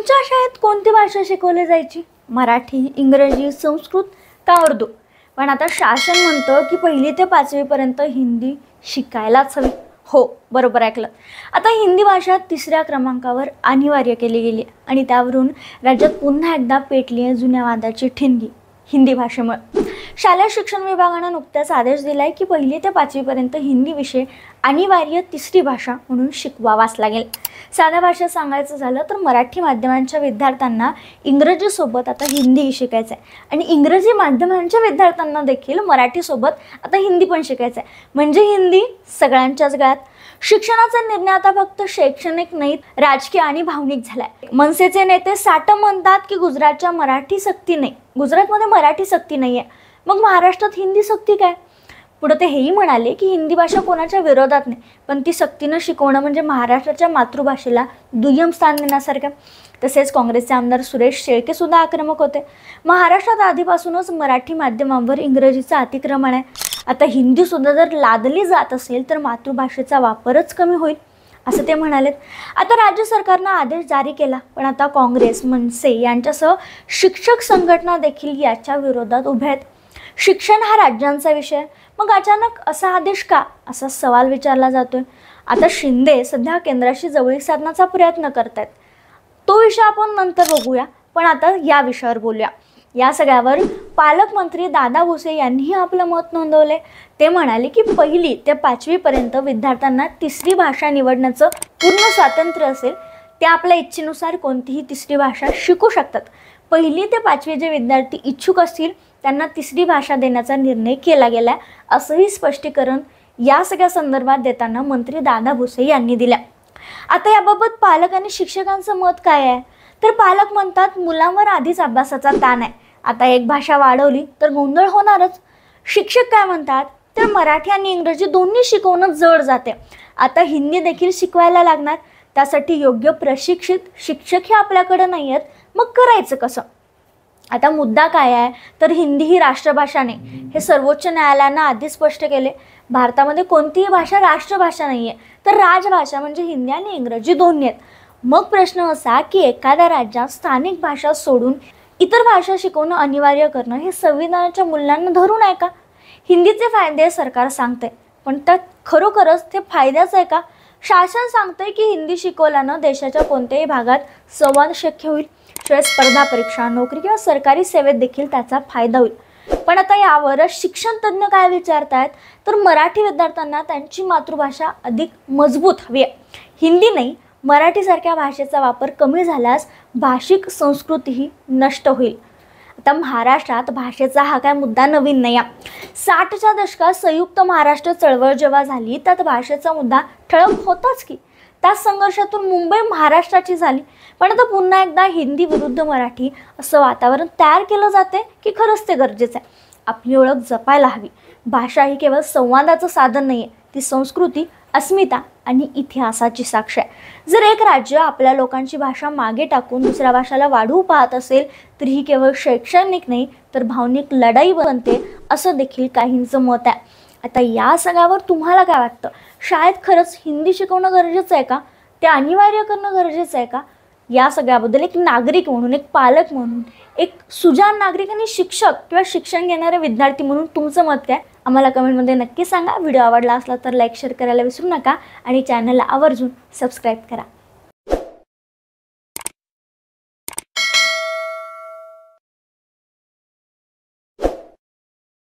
तुमच्या शाळेत कोणती भाषा शिकवली जायची? मराठी, इंग्रजी, संस्कृत का उर्दू? पण आता शासन म्हणतं की 1ली ते 5वी पर्यंत हिंदी शिकायलाच हवी. हो, बरोबर ऐकलं. आता हिंदी भाषा 3ऱ्या क्रमांकावर अनिवार्य केली गेली आणि त्यावरून राज्यात पुन्हा एकदा पेटली आहे जुन्या वादाची ठिणगी हिंदी भाषेमुळे. शालेय शिक्षण विभागानं नुकताच आदेश दिलाय की 1ली ते 5वी पर्यंत हिंदी विषय अनिवार्य 3री भाषा म्हणून शिकवावाच लागेल. साध्या भाषेत सांगायचं झालं तर मराठी माध्यमांच्या विद्यार्थ्यांना इंग्रजीसोबत आता हिंदी शिकायचं आहे आणि इंग्रजी माध्यमांच्या विद्यार्थ्यांना देखील मराठीसोबत आता हिंदी पण शिकायचं आहे. म्हणजे हिंदी सगळ्यांच्याच गळ्यात. शिक्षणाचा निर्णय आता फक्त शैक्षणिक नाही, राजकीय आणि भावनिक झालाय. मनसेचे नेते साठं म्हणतात की गुजरातच्या मराठी सक्ती नाही, गुजरातमध्ये मराठी सक्ती नाही आहे, मग महाराष्ट्रात हिंदी सक्ती काय? पुढे ते हेही म्हणाले की हिंदी भाषा कोणाच्या विरोधात नाही, पण ती सक्तीनं शिकवणं म्हणजे महाराष्ट्राच्या मातृभाषेला दुय्यम स्थान देण्यासारखं. तसेच काँग्रेसचे आमदार सुरेश शेळके सुद्धा आक्रमक होते. महाराष्ट्रात आधीपासूनच मराठी माध्यमांवर इंग्रजीचं अतिक्रमण आहे. आता हिंदी सुद्धा जर लादली जात असेल तर मातृभाषेचा वापरच कमी होईल असं ते म्हणालेत. आता राज्य सरकारनं आदेश जारी केला, पण आता काँग्रेस, मनसे यांच्यासह शिक्षक संघटना देखील याच्या विरोधात उभ्या आहेत. शिक्षण हा राज्यांचा विषय, मग अचानक असा आदेश का, असा सवाल विचारला जातोय. आता शिंदे सध्या केंद्राशी जवळीक साधण्याचा प्रयत्न करतायत. तो विषय आपण नंतर बघूया, पण आता या विषयावर बोलूया. या सगळ्यावर पालकमंत्री दादा भुसे यांनीही आपलं मत नोंदवले. ते म्हणाले की 1ली ते 5वी पर्यंत विद्यार्थ्यांना 3री भाषा निवडण्याचं पूर्ण स्वातंत्र्य असेल. ते आपल्या इच्छेनुसार कोणतीही 3री भाषा शिकू शकतात. 1ली ते 5वी जे विद्यार्थी इच्छुक असतील त्यांना 3री भाषा देण्याचा निर्णय केला गेला, असंही स्पष्टीकरण या सगळ्या संदर्भात देताना मंत्री दादा भुसे यांनी दिल्या. आता याबाबत पालक आणि शिक्षकांचं मत काय आहे? तर पालक म्हणतात मुलांवर आधीच अभ्यासाचा ताण आहे, आता एक भाषा वाढवली तर गोंधळ होणारच. शिक्षक काय म्हणतात? तर मराठी आणि इंग्रजी दोन्ही शिकवणं जड जाते, आता हिंदी देखील शिकवायला लागणार, त्यासाठी योग्य प्रशिक्षित शिक्षक हे आपल्याकडे नाही आहेत, मग करायचं कसं? आता मुद्दा काय आहे? तर हिंदी ही राष्ट्रभाषा नाही, हे सर्वोच्च न्यायालयानं आधीच स्पष्ट केले. भारतामध्ये कोणतीही भाषा राष्ट्रभाषा नाही आहे, तर राजभाषा म्हणजे हिंदी आणि इंग्रजी दोन्ही आहेत. मग प्रश्न असा की एखाद्या राज्यात स्थानिक भाषा सोडून इतर भाषा शिकवणं अनिवार्य करणं हे संविधानाच्या मूल्यांना धरून आहे का? हिंदीचे फायदे सरकार सांगते, पण त्यात खरोखरच ते फायद्याचं आहे का? शासन सांगतंय की हिंदी शिकवल्यानं देशाच्या कोणत्याही भागात संवाद शक्य होईल, शिवाय स्पर्धा परीक्षा, नोकरी किंवा सरकारी सेवेत देखील त्याचा फायदा होईल. पण आता यावर शिक्षण तज्ज्ञ काय विचारतायत? तर मराठी विद्यार्थ्यांना त्यांची मातृभाषा अधिक मजबूत हवी आहे, हिंदी नाही. मराठीसारख्या भाषेचा वापर कमी झाल्यास भाषिक संस्कृतीही नष्ट होईल. आता महाराष्ट्रात भाषेचा हा काय मुद्दा नवीन नाही आहे. 60च्या दशकात संयुक्त महाराष्ट्र चळवळ जेव्हा झाली त्यात भाषेचा मुद्दा ठळक होताच की. त्या संघर्षातून मुंबई महाराष्ट्राची झाली, पण आता पुन्हा एकदा हिंदी विरुद्ध मराठी असं वातावरण तयार केलं जाते की खरंच ते गरजेचं आहे? आपली ओळख जपायला हवी. भाषा ही केवळ संवादाचं साधन नाही आहे, ती संस्कृती, अस्मिता आणि इतिहासाची साक्ष आहे. जर एक राज्य आपल्या लोकांची भाषा मागे टाकून दुसऱ्या भाषेला वाढवू पाहत असेल तर ही केवळ शैक्षणिक नाही तर भावनिक लढाई बनते, असं देखील काहींचं मत आहे. आता या सगळ्यावर तुम्हाला काय वाटतं? शाळेत खरंच हिंदी शिकवणं गरजेचं आहे का? ते अनिवार्य करणं गरजेचं आहे का? या सगळ्याबद्दल एक नागरिक म्हणून, एक पालक म्हणून, एक सुजाण नागरिक आणि शिक्षक किंवा शिक्षण घेणारे विद्यार्थी म्हणून तुमचं मत काय? आम्हाला कमेंटमध्ये नक्की सांगा. व्हिडिओ आवडला असला तर लाईक शेअर करायला विसरू नका आणि चॅनलला आवर्जून सबस्क्राईब करा.